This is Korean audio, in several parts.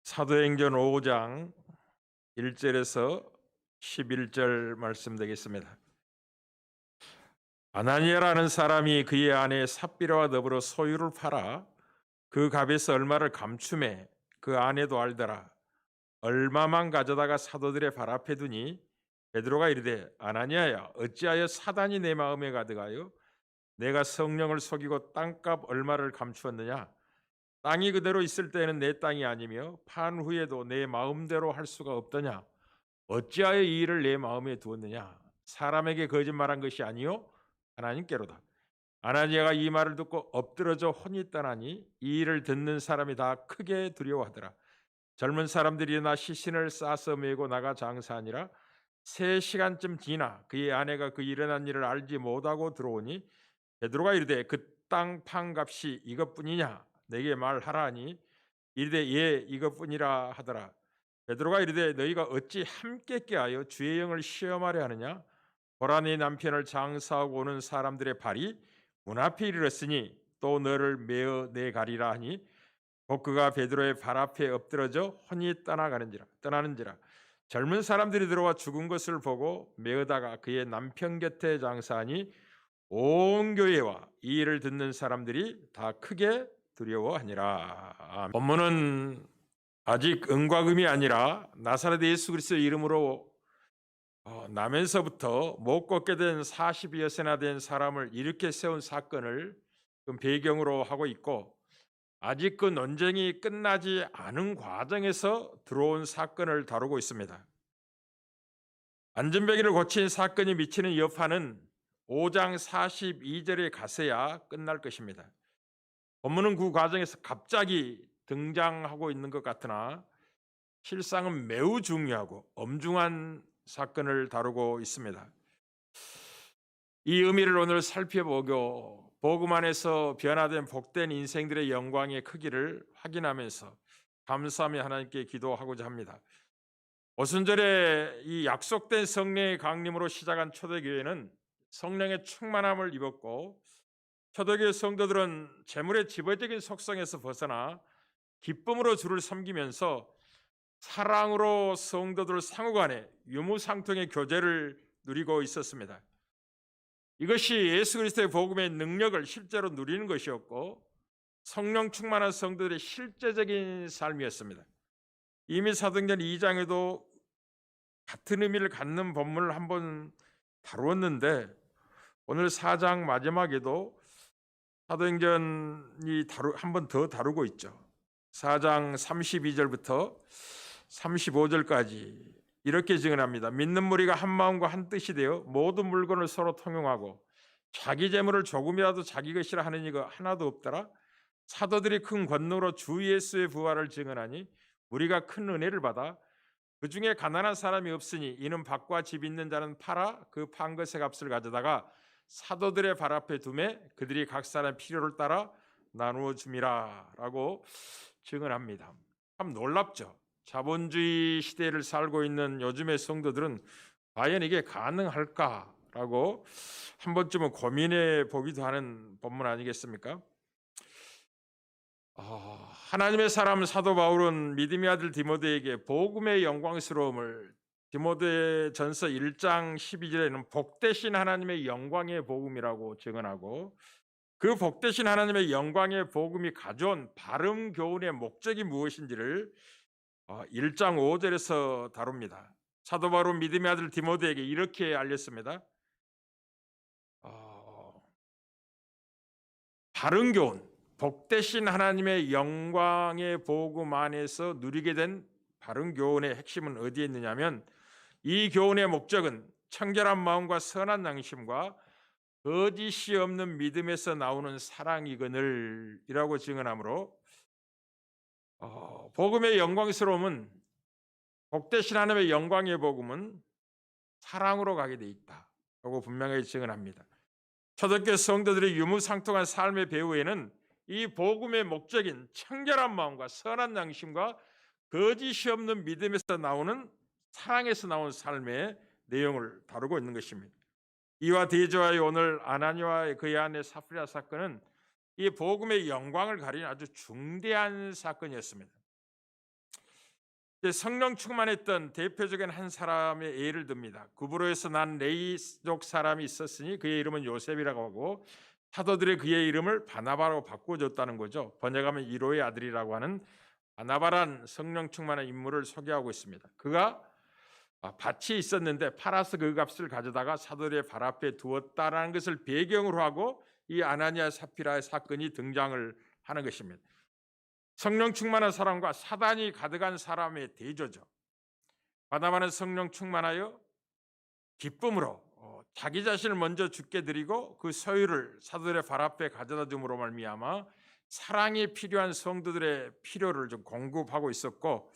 사도행전 5장 1절에서 11절 말씀 되겠습니다. 아나니아라는 사람이 그의 아내 삽비라와 더불어 소유를 팔아 그 값에서 얼마를 감춤해 그 아내도 알더라. 얼마만 가져다가 사도들의 발 앞에 두니 베드로가 이르되 아나니아야 어찌하여 사단이 내 마음에 가득하여 내가 성령을 속이고 땅값 얼마를 감추었느냐. 땅이 그대로 있을 때에는 내 땅이 아니며 판 후에도 내 마음대로 할 수가 없더냐. 어찌하여 이 일을 내 마음에 두었느냐. 사람에게 거짓말한 것이 아니요 하나님께로다. 아나니아가 이 말을 듣고 엎드러져 혼이 떠나니 이 일을 듣는 사람이 다 크게 두려워하더라. 젊은 사람들이 일어나 시신을 싸서 메고 나가 장사하니라. 3시간쯤 지나 그의 아내가 그 일어난 일을 알지 못하고 들어오니 베드로가 이르되 그 땅 판값이 이것뿐이냐 내게 말하라 하니 이르되 예 이것뿐이라 하더라. 베드로가 이르되 너희가 어찌 함께 꾀하여 주의 영을 시험하려 하느냐. 보라 네 남편을 장사하고 오는 사람들의 발이 문 앞에 이르렀으니 또 너를 메어 내가리라 하니 곧 그가 베드로의 발 앞에 엎드러져 혼이 떠나는지라. 젊은 사람들이 들어와 죽은 것을 보고 메어다가 그의 남편 곁에 장사하니 온 교회와 이 일을 듣는 사람들이 다 크게 두려워하니라. 본문은 아직 은과 금이 아니라 나사렛 예수 그리스도의 이름으로 나면서부터 못 걷게 된 40여세나 된 사람을 일으켜 세운 사건을 배경으로 하고 있고, 아직 그 논쟁이 끝나지 않은 과정에서 들어온 사건을 다루고 있습니다. 안전벨기를 고친 사건이 미치는 여파는 5장 42절에 가서야 끝날 것입니다. 본문은 그 과정에서 갑자기 등장하고 있는 것 같으나 실상은 매우 중요하고 엄중한 사건을 다루고 있습니다. 이 의미를 오늘 살펴보고 복음 안에서 변화된 복된 인생들의 영광의 크기를 확인하면서 감사하며 하나님께 기도하고자 합니다. 오순절에 이 약속된 성령의 강림으로 시작한 초대교회는 성령의 충만함을 입었고, 초대교회 성도들은 재물의 지배적인 속성에서 벗어나 기쁨으로 주를 섬기면서 사랑으로 성도들 상호간에 유무상통의 교제를 누리고 있었습니다. 이것이 예수 그리스도의 복음의 능력을 실제로 누리는 것이었고, 성령 충만한 성도들의 실제적인 삶이었습니다. 이미 사도행전 2장에도 같은 의미를 갖는 본문을 한번 다루었는데, 오늘 4장 마지막에도 사도행전이 한 번 더 다루고 있죠. 4장 32절부터 35절까지 이렇게 증언합니다. 믿는 무리가 한 마음과 한 뜻이 되어 모든 물건을 서로 통용하고 자기 재물을 조금이라도 자기 것이라 하는 이가 하나도 없더라. 사도들이 큰 권능으로 주 예수의 부활을 증언하니 우리가 큰 은혜를 받아 그 중에 가난한 사람이 없으니 이는 밭과 집 있는 자는 팔아 그 판 것의 값을 가져다가 사도들의 발 앞에 두매 그들이 각 사람 필요를 따라 나누어 줌이라 라고 증언합니다. 참 놀랍죠. 자본주의 시대를 살고 있는 요즘의 성도들은 과연 이게 가능할까라고 한 번쯤은 고민해 보기도 하는 본문 아니겠습니까? 하나님의 사람 사도 바울은 믿음의 아들 디모데에게 복음의 영광스러움을 디모데전서 1장 12절에는 복되신 하나님의 영광의 복음이라고 증언하고, 그 복되신 하나님의 영광의 복음이 가져온 바른 교훈의 목적이 무엇인지를 1장 5절에서 다룹니다. 사도 바울은 믿음의 아들 디모데에게 이렇게 알렸습니다. 바른 교훈, 복되신 하나님의 영광의 복음 안에서 누리게 된 바른 교훈의 핵심은 어디에 있느냐면, 이 교훈의 목적은 청결한 마음과 선한 양심과 거짓이 없는 믿음에서 나오는 사랑이거늘 이라고 증언하므로, 복음의 영광스러움은, 복되신 하나님의 영광의 복음은 사랑으로 가게 돼 있다라고 분명하게 증언합니다. 초대교회 성도들의 유무상통한 삶의 배후에는 이 복음의 목적인 청결한 마음과 선한 양심과 거짓이 없는 믿음에서 나오는 사랑에서 나온 삶의 내용을 다루고 있는 것입니다. 이와 대조하여 오늘 아나니아와 그의 아내 삽비라 사건은 이 복음의 영광을 가리는 아주 중대한 사건이었습니다. 성령 충만했던 대표적인 한 사람의 예를 듭니다. 구브로에서 난 레이족 사람이 있었으니 그의 이름은 요셉이라고 하고 사도들의 그의 이름을 바나바라고 바꿔줬다는 거죠. 번역하면 이로의 아들이라고 하는 바나바란 성령 충만한 인물을 소개하고 있습니다. 그가 밭이 있었는데 팔아서 그 값을 가져다가 사도들의 발 앞에 두었다라는 것을 배경으로 하고 이 아나니아 삽비라의 사건이 등장을 하는 것입니다. 성령 충만한 사람과 사단이 가득한 사람의 대조죠. 바나바는 성령 충만하여 기쁨으로 자기 자신을 먼저 주께 드리고 그 소유를 사도들의 발 앞에 가져다 줌으로 말미암아 사랑이 필요한 성도들의 필요를 좀 공급하고 있었고,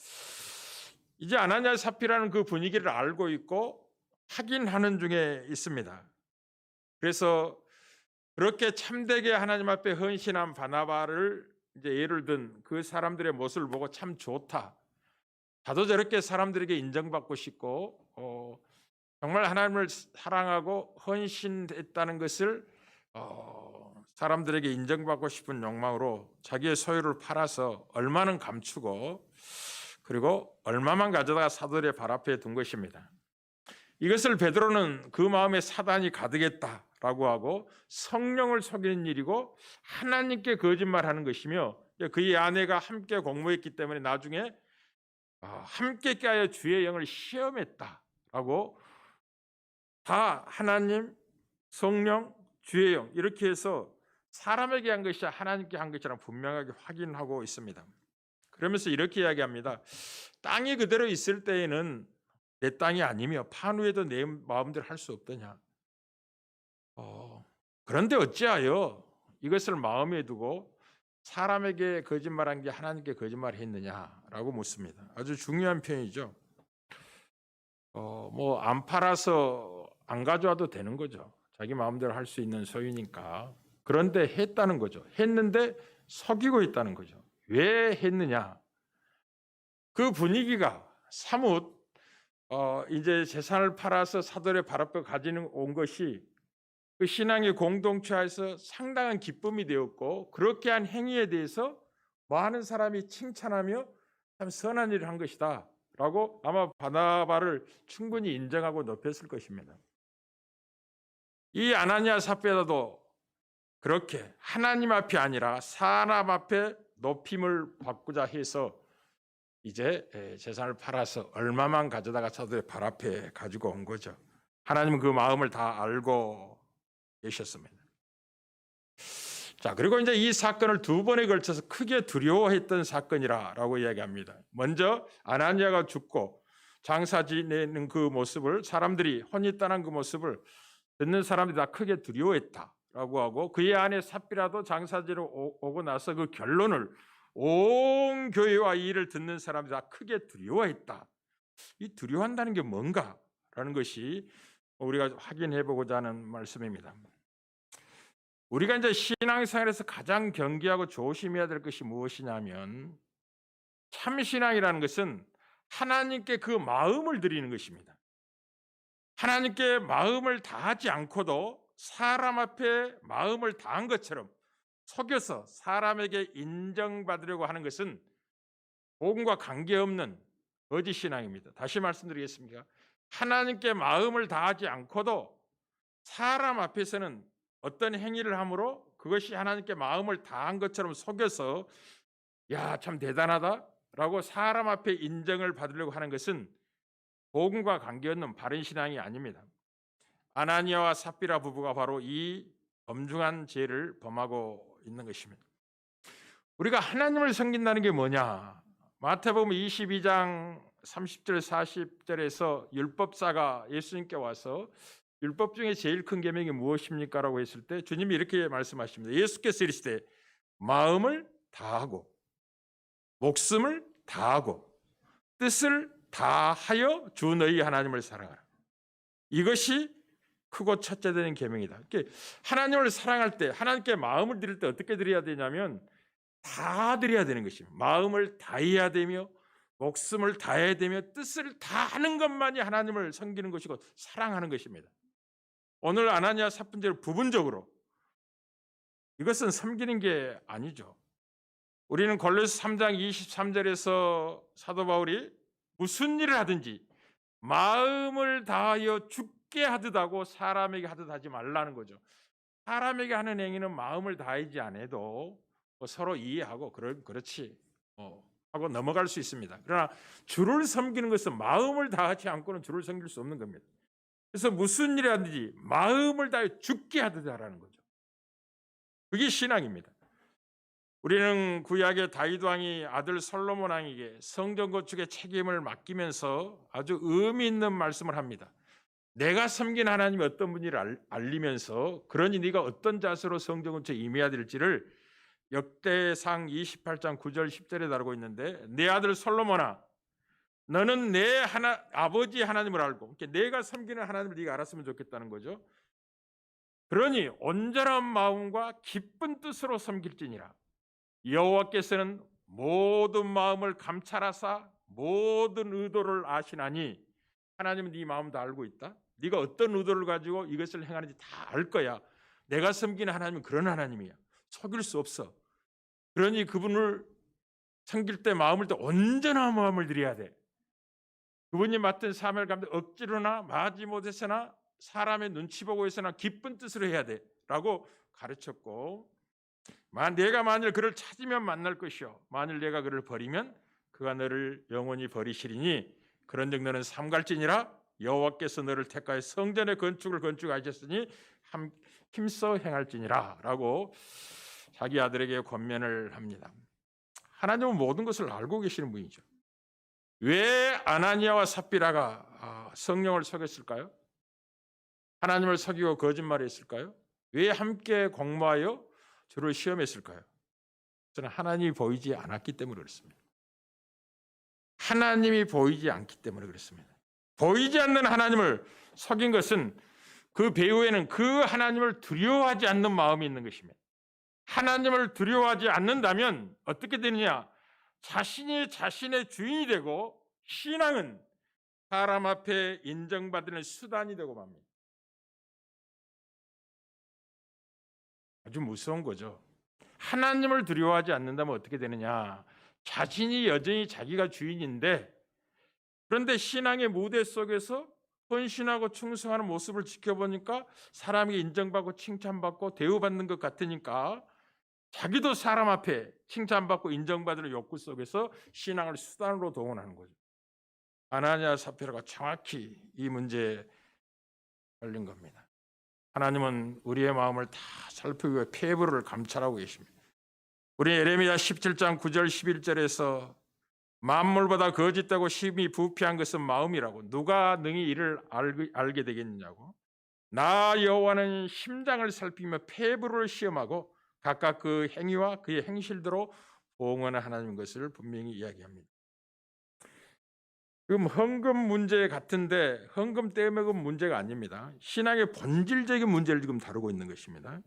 이제 아나니아 삽비라는 그 분위기를 알고 있고 확인하는 중에 있습니다. 그래서 그렇게 참되게 하나님 앞에 헌신한 바나바를 이제 예를 든 그 사람들의 모습을 보고 참 좋다. 나도 저렇게 사람들에게 인정받고 싶고 정말 하나님을 사랑하고 헌신했다는 것을 사람들에게 인정받고 싶은 욕망으로 자기의 소유를 팔아서 얼마는 감추고 그리고 얼마만 가져다가 사도들의 발 앞에 둔 것입니다. 이것을 베드로는 그 마음에 사단이 가득했다라고 하고 성령을 속이는 일이고 하나님께 거짓말하는 것이며, 그의 아내가 함께 공모했기 때문에 나중에 함께 깨하여 주의 영을 시험했다라고, 다 하나님, 성령, 주의 영 이렇게 해서 사람에게 한 것이 하나님께 한 것이랑 분명하게 확인하고 있습니다. 그러면서 이렇게 이야기합니다. 땅이 그대로 있을 때에는 내 땅이 아니며 판후에도 내 마음대로 할 수 없더냐. 그런데 어찌하여 이것을 마음에 두고 사람에게 거짓말한 게 하나님께 거짓말했느냐라고 묻습니다. 아주 중요한 표현이죠. 뭐 안 팔아서 안 가져와도 되는 거죠. 자기 마음대로 할 수 있는 소유니까. 그런데 했다는 거죠. 했는데 속이고 있다는 거죠. 왜 했느냐? 그 분위기가 사뭇 이제 재산을 팔아서 사도의 발 앞에 가지는 온 것이 그 신앙의 공동체에서 상당한 기쁨이 되었고, 그렇게 한 행위에 대해서 많은 사람이 칭찬하며 참 선한 일을 한 것이다 라고 아마 바나바를 충분히 인정하고 높였을 것입니다. 이 아나니아 삽비라도 그렇게 하나님 앞이 아니라 사람 앞에 높임을 받고자 해서 이제 재산을 팔아서 얼마만 가져다가 사도의 발 앞에 가지고 온 거죠. 하나님은 그 마음을 다 알고 계셨습니다. 자, 그리고 이제 이 사건을 두 번에 걸쳐서 크게 두려워했던 사건이라고 이야기합니다. 먼저 아나니아가 죽고 장사 지내는 그 모습을, 사람들이 혼이 떠난 그 모습을 듣는 사람들이 다 크게 두려워했다라고 하고, 그의 아내 삽비라도 장사지로 오고 나서 그 결론을 온 교회와 이 일을 듣는 사람들이 다 크게 두려워했다. 이 두려워한다는 게 뭔가라는 것이 우리가 확인해 보고자 하는 말씀입니다. 우리가 이제 신앙생활에서 가장 경계하고 조심해야 될 것이 무엇이냐면, 참신앙이라는 것은 하나님께 그 마음을 드리는 것입니다. 하나님께 마음을 다하지 않고도 사람 앞에 마음을 다한 것처럼 속여서 사람에게 인정받으려고 하는 것은 복음과 관계없는 거짓 신앙입니다. 다시 말씀드리겠습니다. 하나님께 마음을 다하지 않고도 사람 앞에서는 어떤 행위를 함으로 그것이 하나님께 마음을 다한 것처럼 속여서 야, 참 대단하다라고 사람 앞에 인정을 받으려고 하는 것은 복음과 관계없는 바른 신앙이 아닙니다. 아나니아와 삽비라 부부가 바로 이 엄중한 죄를 범하고 있는 것입니다. 우리가 하나님을 섬긴다는 게 뭐냐? 마태복음 22장 30절 40절에서 율법사가 예수님께 와서 율법 중에 제일 큰 계명이 무엇입니까? 라고 했을 때 주님이 이렇게 말씀하십니다. 예수께서 이르시되 마음을 다하고 목숨을 다하고 뜻을 다하여 주 너희 하나님을 사랑하라. 이것이 크고 첫째 되는 계명이다. 하나님을 사랑할 때, 하나님께 마음을 드릴 때 어떻게 드려야 되냐면 다 드려야 되는 것입니다. 마음을 다해야 되며 목숨을 다해야 되며 뜻을 다하는 것만이 하나님을 섬기는 것이고 사랑하는 것입니다. 오늘 아나니아 삽비를 부분적으로 이것은 섬기는 게 아니죠. 우리는 골로새 3장 23절에서 사도 바울이 무슨 일을 하든지 마음을 다하여 죽게 하듯 하고 사람에게 하듯 하지 말라는 거죠. 사람에게 하는 행위는 마음을 다하지 않아도 뭐 서로 이해하고 그렇지 하고 넘어갈 수 있습니다. 그러나 주를 섬기는 것은 마음을 다하지 않고는 주를 섬길 수 없는 겁니다. 그래서 무슨 일을 하든지 마음을 다해 죽게 하듯 하라는 거죠. 그게 신앙입니다. 우리는 구약의 다윗 왕이 아들 솔로몬 왕에게 성전 건축의 책임을 맡기면서 아주 의미 있는 말씀을 합니다. 내가 섬긴 하나님이 어떤 분인지를 알리면서 그러니 네가 어떤 자세로 성전 건축에 임해야 될지를 역대상 28장 9절 10절에 다루고 있는데, 내 아들 솔로몬아, 너는 내 아버지 하나님을 알고, 내가 섬기는 하나님을 네가 알았으면 좋겠다는 거죠. 그러니 온전한 마음과 기쁜 뜻으로 섬길지니라. 여호와께서는 모든 마음을 감찰하사 모든 의도를 아시나니, 하나님은 네 마음도 알고 있다. 네가 어떤 의도를 가지고 이것을 행하는지 다 알 거야. 내가 섬기는 하나님은 그런 하나님이야. 속일 수 없어. 그러니 그분을 섬길 때 마음을 때 온전한 마음을 드려야 돼. 그분이 맡은 사명을 감당 억지로나 마지못해서나 사람의 눈치 보고 해서나 기쁜 뜻으로 해야 돼 라고 가르쳤고, 내가 만일 그를 찾으면 만날 것이요 만일 내가 그를 버리면 그가 너를 영원히 버리시리니 그런즉 너는 삼갈지니라. 여호와께서 너를 택하여 성전의 건축을 건축하셨으니 힘써 행할지니라 라고 자기 아들에게 권면을 합니다. 하나님은 모든 것을 알고 계시는 분이죠. 왜 아나니아와 삽비라가 성령을 속였을까요? 하나님을 속이고 거짓말했을까요? 왜 함께 공모하여 주를 시험했을까요? 저는 하나님이 보이지 않았기 때문에 그렇습니다. 하나님이 보이지 않기 때문에 그렇습니다. 보이지 않는 하나님을 속인 것은 그 배후에는 그 하나님을 두려워하지 않는 마음이 있는 것입니다. 하나님을 두려워하지 않는다면 어떻게 되느냐? 자신이 자신의 주인이 되고 신앙은 사람 앞에 인정받는 수단이 되고 맙니다. 아주 무서운 거죠. 하나님을 두려워하지 않는다면 어떻게 되느냐? 자신이 여전히 자기가 주인인데, 그런데 신앙의 무대 속에서 헌신하고 충성하는 모습을 지켜보니까 사람이 인정받고 칭찬받고 대우받는 것 같으니까 자기도 사람 앞에 칭찬받고 인정받을 욕구 속에서 신앙을 수단으로 동원하는 거죠. 아나니아 삽비라가 정확히 이 문제에 걸린 겁니다. 하나님은 우리의 마음을 다 살피고 폐부를 감찰하고 계십니다. 우리 예레미야 17장 9절 11절에서 만물보다 거짓되고 심히 부패한 것은 마음이라고, 누가 능히 이를 알게 되겠느냐고. 나 여호와는 심장을 살피며 폐부를 시험하고 각각 그 행위와 그의 행실대로 보응하는 하나님인 것을 분명히 이야기합니다. 그럼 헌금 문제 같은데 헌금 떼먹은 문제가 아닙니다. 신앙의 본질적인 문제를 지금 다루고 있는 것입니다.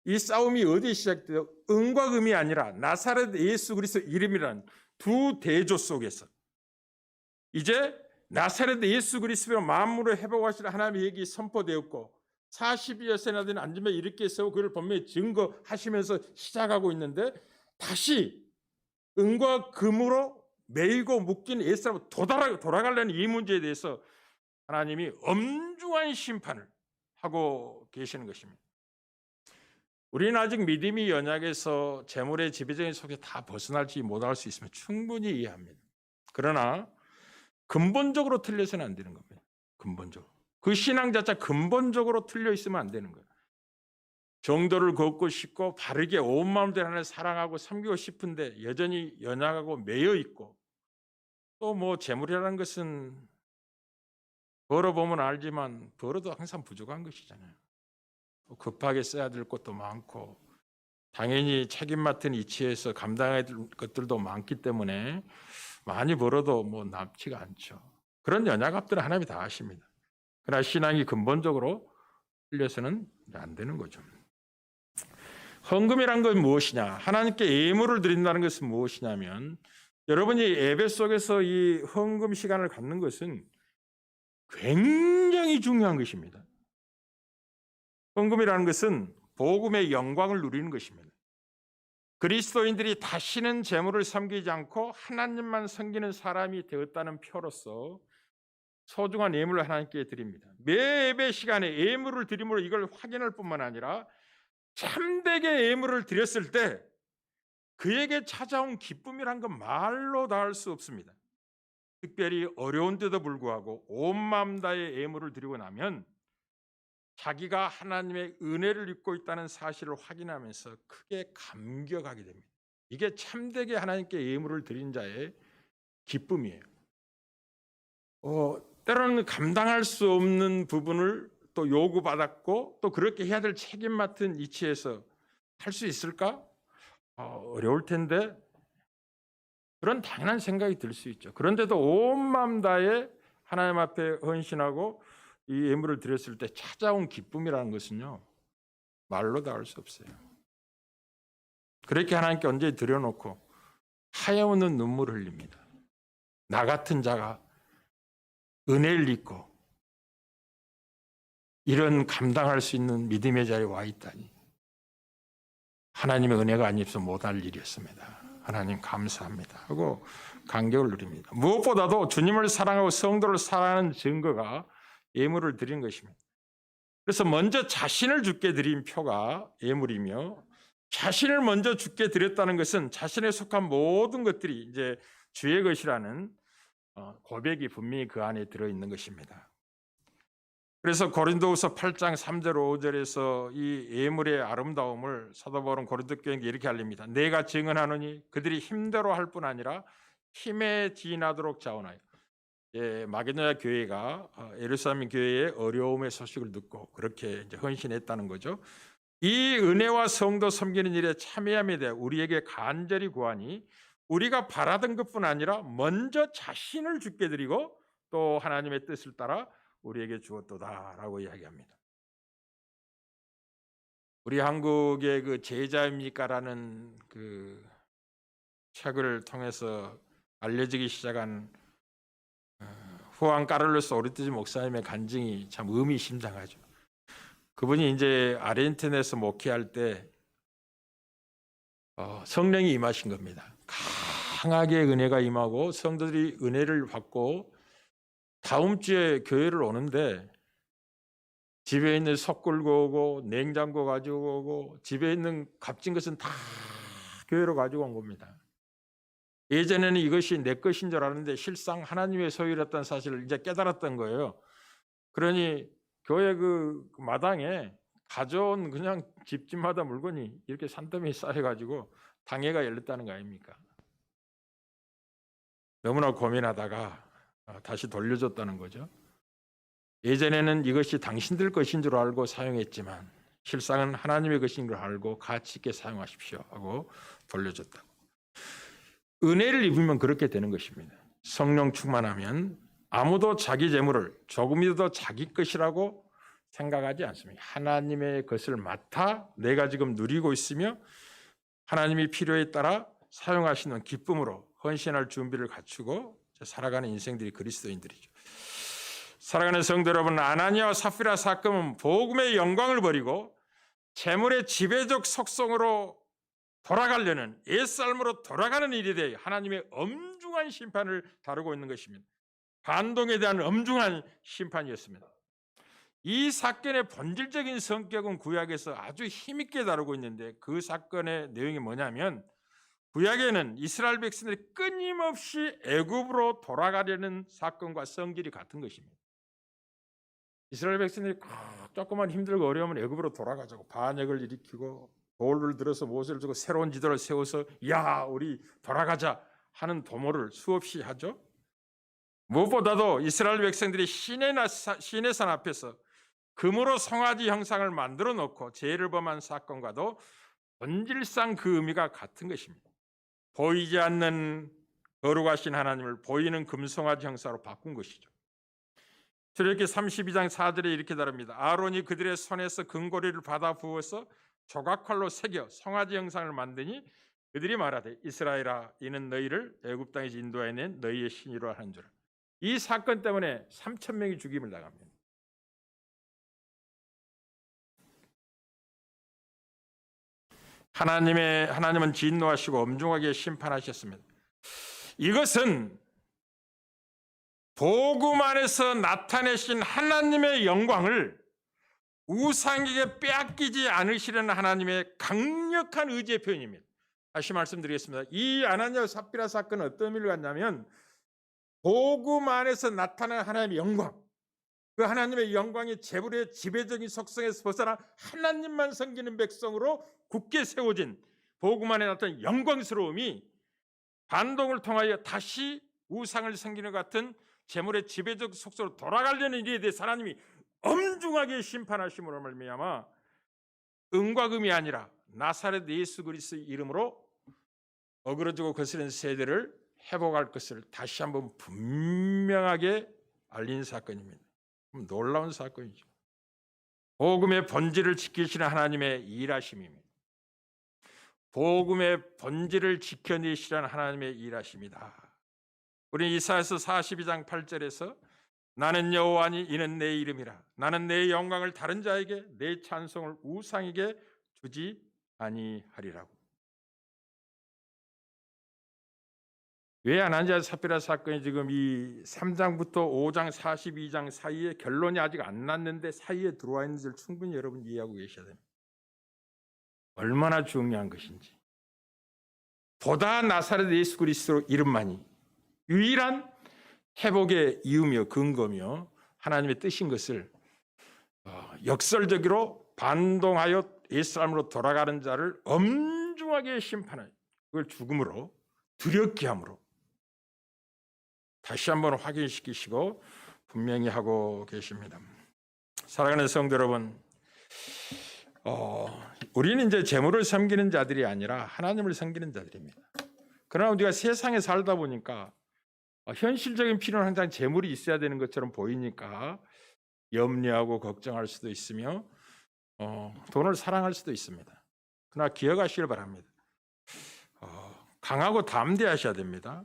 이 싸움이 어디에 시작돼요? 은과 금이 아니라 나사렛 예수 그리스도 이름이라는 두 대조 속에서 이제 나사렛 예수 그리스도로 만물을 회복하시는 하나님의 얘기 선포되었고 40여세나 된 앉음에 이렇게 세우고 그를 분명히 증거하시면서 시작하고 있는데, 다시 은과 금으로 매이고 묶인 옛사람으로 돌아가려는 이 문제에 대해서 하나님이 엄중한 심판을 하고 계시는 것입니다. 우리는 아직 믿음이 연약해서 재물의 지배적인 속에 다 벗어날지 못할 수 있으면 충분히 이해합니다. 그러나 근본적으로 틀려서는 안 되는 겁니다. 근본적으로. 그 신앙 자체가 근본적으로 틀려 있으면 안 되는 거예요. 정도를 걷고 싶고 바르게 온 마음대로 하나님을 사랑하고 섬기고 싶은데 여전히 연약하고 매여 있고, 또 뭐 재물이라는 것은 벌어보면 알지만 벌어도 항상 부족한 것이잖아요. 급하게 써야 될 것도 많고 당연히 책임 맡은 위치에서 감당해야 될 것들도 많기 때문에 많이 벌어도 뭐 남지가 않죠. 그런 연약함들은 하나님이 다 아십니다. 그러나 신앙이 근본적으로 틀려서는 안 되는 거죠. 헌금이란 건 무엇이냐? 하나님께 예물을 드린다는 것은 무엇이냐면, 여러분이 예배 속에서 이 헌금 시간을 갖는 것은 굉장히 중요한 것입니다. 헌금이라는 것은 복음의 영광을 누리는 것입니다. 그리스도인들이 다시는 재물을 섬기지 않고 하나님만 섬기는 사람이 되었다는 표로서 소중한 예물을 하나님께 드립니다. 매 예배 시간에 예물을 드림으로 이걸 확인할 뿐만 아니라 참되게 예물을 드렸을 때 그에게 찾아온 기쁨이란 건 말로 다할 수 없습니다. 특별히 어려운 데도 불구하고 온 마음 다해 예물을 드리고 나면 자기가 하나님의 은혜를 입고 있다는 사실을 확인하면서 크게 감격하게 됩니다. 이게 참되게 하나님께 예물을 드린 자의 기쁨이에요. 때로는 감당할 수 없는 부분을 또 요구받았고 또 그렇게 해야 될 책임 맡은 위치에서 할 수 있을까? 어려울 텐데 그런 당연한 생각이 들 수 있죠. 그런데도 온 마음 다해 하나님 앞에 헌신하고 이 예물을 드렸을 때 찾아온 기쁨이라는 것은요, 말로 다 할 수 없어요. 그렇게 하나님께 언제 드려놓고 하여오는 눈물을 흘립니다. 나 같은 자가 은혜를 입고 이런 감당할 수 있는 믿음의 자리에 와 있다니 하나님의 은혜가 아니어서 못할 일이었습니다. 하나님 감사합니다 하고 감격을 누립니다. 무엇보다도 주님을 사랑하고 성도를 사랑하는 증거가 예물을 드린 것입니다. 그래서 먼저 자신을 주께 드린 표가 예물이며, 자신을 먼저 주께 드렸다는 것은 자신에 속한 모든 것들이 이제 주의 것이라는 고백이 분명히 그 안에 들어있는 것입니다. 그래서 고린도후서 8장 3절 5절에서 이 예물의 아름다움을 사도 바울은 고린도 교회에게 이렇게 알립니다. 내가 증언하노니 그들이 힘대로 할 뿐 아니라 힘에 지나도록 자원하여. 마게도냐 교회가 예루살렘 교회의 어려움의 소식을 듣고 그렇게 이제 헌신했다는 거죠. 이 은혜와 성도 섬기는 일에 참여함에 대해 우리에게 간절히 구하니 우리가 바라던 것뿐 아니라 먼저 자신을 주께 드리고 또 하나님의 뜻을 따라 우리에게 주었도다라고 이야기합니다. 우리 한국의 그 제자입니까라는 그 책을 통해서 알려지기 시작한 후안 까를로스 오르티즈 목사님의 간증이 참 의미심장하죠. 그분이 이제 아르헨티나에서 목회할 때 성령이 임하신 겁니다. 강하게 은혜가 임하고 성도들이 은혜를 받고 다음 주에 교회를 오는데 집에 있는 석 끌고 오고 냉장고 가지고 오고 집에 있는 값진 것은 다 교회로 가지고 온 겁니다. 예전에는 이것이 내 것인 줄 알았는데 실상 하나님의 소유였다는 사실을 이제 깨달았던 거예요. 그러니 교회 그 마당에 가져온 그냥 집집마다 물건이 이렇게 산더미 쌓여가지고 당회가 열렸다는 거 아닙니까? 너무나 고민하다가 다시 돌려줬다는 거죠. 예전에는 이것이 당신들 것인 줄 알고 사용했지만 실상은 하나님의 것인 줄 알고 가치 있게 사용하십시오 하고 돌려줬다고. 은혜를 입으면 그렇게 되는 것입니다. 성령 충만하면 아무도 자기 재물을 조금이라도 자기 것이라고 생각하지 않습니다. 하나님의 것을 맡아 내가 지금 누리고 있으며 하나님이 필요에 따라 사용하시는 기쁨으로 헌신할 준비를 갖추고 살아가는 인생들이 그리스도인들이죠. 사랑하는 성도 여러분, 아나니아와 삽비라 사건은 복음의 영광을 버리고 재물의 지배적 속성으로 돌아가려는 옛삶으로 돌아가는 일에 대해 하나님의 엄중한 심판을 다루고 있는 것입니다. 반동에 대한 엄중한 심판이었습니다. 이 사건의 본질적인 성격은 구약에서 아주 힘있게 다루고 있는데 그 사건의 내용이 뭐냐면 구약에는 이스라엘 백성들이 끊임없이 애굽으로 돌아가려는 사건과 성질이 같은 것입니다. 이스라엘 백성들이 조금만 힘들고 어려우면 애굽으로 돌아가자고 반역을 일으키고 돌을 들어서 모세를 주고 새로운 지도를 세워서 야 우리 돌아가자 하는 도모를 수없이 하죠. 무엇보다도 이스라엘 백성들이 시내 산 앞에서 금으로 송아지 형상을 만들어 놓고 죄를 범한 사건과도 본질상 그 의미가 같은 것입니다. 보이지 않는 거룩하신 하나님을 보이는 금송아지 형상으로 바꾼 것이죠. 출애굽기 32장 4절에 이렇게 다릅니다. 아론이 그들의 손에서 금고리를 받아 부어서 조각칼로 새겨 송아지 형상을 만드니 그들이 말하되 이스라엘아 이는 너희를 애굽 땅에서 인도해낸 너희의 신이라 하는 줄. 이 사건 때문에 3,000명이 죽임을 당합니다. 하나님은 진노하시고 엄중하게 심판하셨습니다. 이것은 복음 안에서 나타내신 하나님의 영광을 우상에게 빼앗기지 않으시려는 하나님의 강력한 의지의 표현입니다. 다시 말씀드리겠습니다. 이 아나니아와 삽비라 사건은 어떤 의미를 갖냐면 복음 안에서 나타난 하나님의 영광, 그 하나님의 영광이 재물의 지배적인 속성에서 벗어나 하나님만 섬기는 백성으로 굳게 세워진 복음 안에 나타난 영광스러움이 반동을 통하여 다시 우상을 섬기는 것 같은 재물의 지배적 속성으로 돌아가려는 일에 대해서 하나님이 엄중하게 심판하심으로 말미암아 은과 금이 아니라 나사렛 예수 그리스도의 이름으로 어그러지고 거스른 세대를 회복할 것을 다시 한번 분명하게 알린 사건입니다. 놀라운 사건이죠. 복음의 본질을 지키시는 하나님의 일하심입니다. 복음의 본질을 지켜내시라는 하나님의 일하심이다. 우리 이사야서 42장 8절에서 나는 여호와니 이는 내 이름이라 나는 내 영광을 다른 자에게 내 찬송을 우상에게 주지 아니하리라고. 왜 아나니아 삽비라 사건이 지금 이 3장부터 5장 42장 사이에 결론이 아직 안 났는데 사이에 들어와 있는지를 충분히 여러분 이해하고 계셔야 됩니다. 얼마나 중요한 것인지. 보다 나사렛 예수 그리스도 이름만이 유일한 회복의 이유며 근거며 하나님의 뜻인 것을 역설적으로 반동하여 옛사람으로 돌아가는 자를 엄중하게 심판하여 그걸 죽음으로 두렵게 함으로 다시 한번 확인시키시고 분명히 하고 계십니다. 사랑하는 성도 여러분, 우리는 이제 재물을 섬기는 자들이 아니라 하나님을 섬기는 자들입니다. 그러나 우리가 세상에 살다 보니까 현실적인 필요는 항상 재물이 있어야 되는 것처럼 보이니까 염려하고 걱정할 수도 있으며 돈을 사랑할 수도 있습니다. 그러나 기억하시길 바랍니다. 강하고 담대하셔야 됩니다.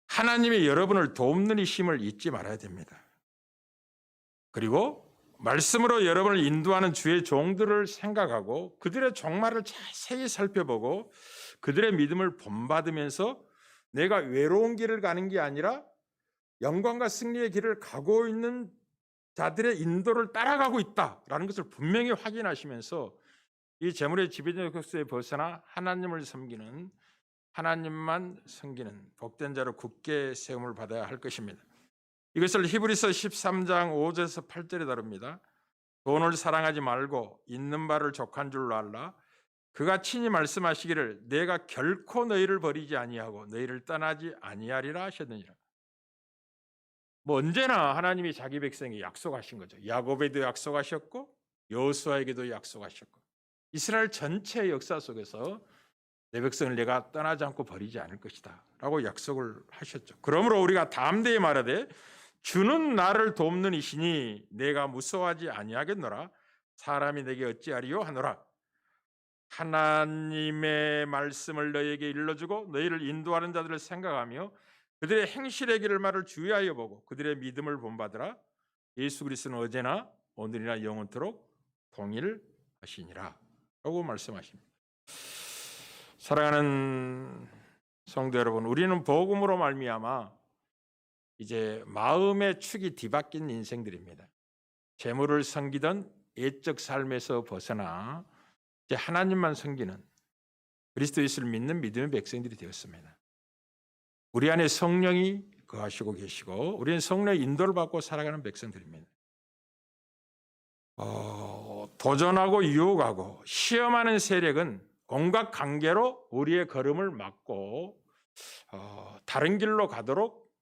하나님이 여러분을 돕는 이 힘을 잊지 말아야 됩니다. 그리고 말씀으로 여러분을 인도하는 주의 종들을 생각하고 그들의 종말을 자세히 살펴보고 그들의 믿음을 본받으면서 내가 외로운 길을 가는 게 아니라 영광과 승리의 길을 가고 있는 자들의 인도를 따라가고 있다라는 것을 분명히 확인하시면서 이 재물의 지배적 속성에 벗어나 하나님을 섬기는 하나님만 섬기는 복된 자로 굳게 세움을 받아야 할 것입니다. 이것을 히브리서 13장 5절에서 8절에 다룹니다. 돈을 사랑하지 말고 있는 바를 족한 줄로 알라. 그가 친히 말씀하시기를 내가 결코 너희를 버리지 아니하고 너희를 떠나지 아니하리라 하셨느니라. 언제나 하나님이 자기 백성에게 약속하신 거죠. 야곱에도 약속하셨고 여호수아에게도 약속하셨고 이스라엘 전체 역사 속에서 내 백성을 내가 떠나지 않고 버리지 않을 것이다 라고 약속을 하셨죠. 그러므로 우리가 담대히 말하되 주는 나를 돕는 이시니 내가 무서워하지 아니하겠노라. 사람이 내게 어찌하리요 하노라. 하나님의 말씀을 너희에게 일러주고 너희를 인도하는 자들을 생각하며 그들의 행실의 길을 말을 주의하여 보고 그들의 믿음을 본받으라. 예수 그리스도는 어제나 오늘이나 영원토록 동일하시니라 라고 말씀하십니다. 사랑하는 성도 여러분, 우리는 복음으로 말미암아 이제 마음의 축이 뒤바뀐 인생들입니다. 재물을 섬기던 옛적 삶에서 벗어나 이제 하나님만 섬기는 그리스도 예수를 믿는 믿음의 백성들이 되었습니다. 우리 안에 성령이 거하시고 계시고 우리는 성령의 인도를 받고 살아가는 백성들입니다. 도전하고 유혹하고 시험하는 세력은 온갖 관계로 우리의 걸음을 막고 다른 길로 가도록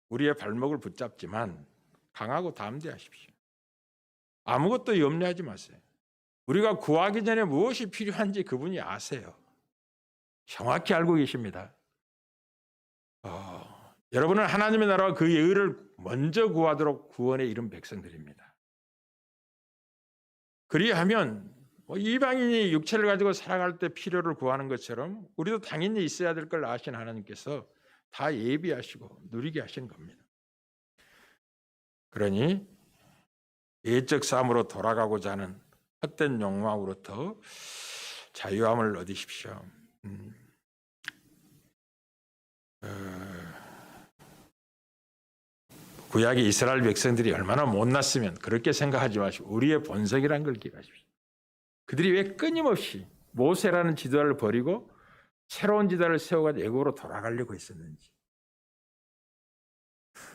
우리의 발목을 붙잡지만 강하고 담대하십시오. 아무것도 염려하지 마세요. 우리가 구하기 전에 무엇이 필요한지 그분이 아세요. 정확히 알고 계십니다. 여러분은 하나님의 나라와 그의 의를 먼저 구하도록 구원에 이른 백성들입니다. 그리하면 이방인이 육체를 가지고 살아갈 때 필요를 구하는 것처럼 우리도 당연히 있어야 될 걸 아신 하나님께서 다 예비하시고 누리게 하시는 겁니다. 그러니 예적 삶으로 돌아가고자 하는 헛된 욕망으로부터 자유함을 얻으십시오. 구약의 이스라엘 백성들이 얼마나 못났으면 그렇게 생각하지 마시고 우리의 본성이라는 걸 기억하십시오. 그들이 왜 끊임없이 모세라는 지도자를 버리고 새로운 지도자를 세워가지고 애국으로 돌아가려고 했었는지,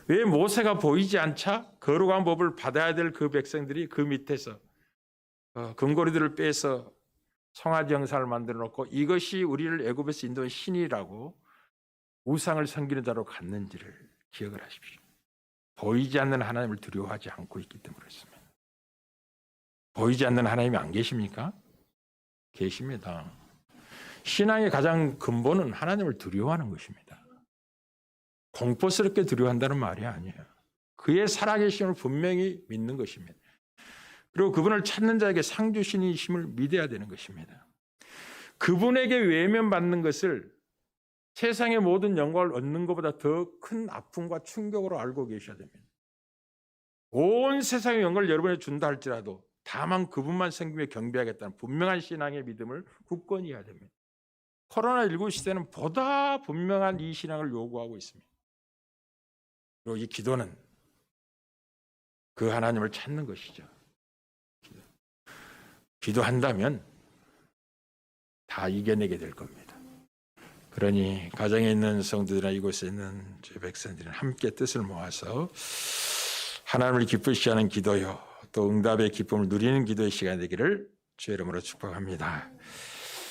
왜 모세가 보이지 않자 거룩한 법을 받아야 될 그 백성들이 그 밑에서 금고리들을 빼서 송아지 형상을 만들어 놓고 이것이 우리를 애굽에서 인도한 신이라고 우상을 섬기는 자로 갔는지를 기억을 하십시오. 보이지 않는 하나님을 두려워하지 않고 있기 때문에 그렇습니다. 보이지 않는 하나님이 안 계십니까? 계십니다. 신앙의 가장 근본은 하나님을 두려워하는 것입니다. 공포스럽게 두려워한다는 말이 아니에요. 그의 살아계심을 분명히 믿는 것입니다. 그리고 그분을 찾는 자에게 상 주신이심을 믿어야 되는 것입니다. 그분에게 외면받는 것을 세상의 모든 영광을 얻는 것보다 더 큰 아픔과 충격으로 알고 계셔야 됩니다. 온 세상의 영광을 여러분에게 준다 할지라도 다만 그분만 섬기며 경배하겠다는 분명한 신앙의 믿음을 굳건히 해야 됩니다. 코로나19 시대는 보다 분명한 이 신앙을 요구하고 있습니다. 그리고 이 기도는 그 하나님을 찾는 것이죠. 기도한다면 다 이겨내게 될 겁니다. 그러니 가정에 있는 성도들이나 이곳에 있는 제 백성들은 함께 뜻을 모아서 하나님을 기쁘시게 하는 기도요, 또 응답의 기쁨을 누리는 기도의 시간이 되기를 주의 이름으로 축복합니다.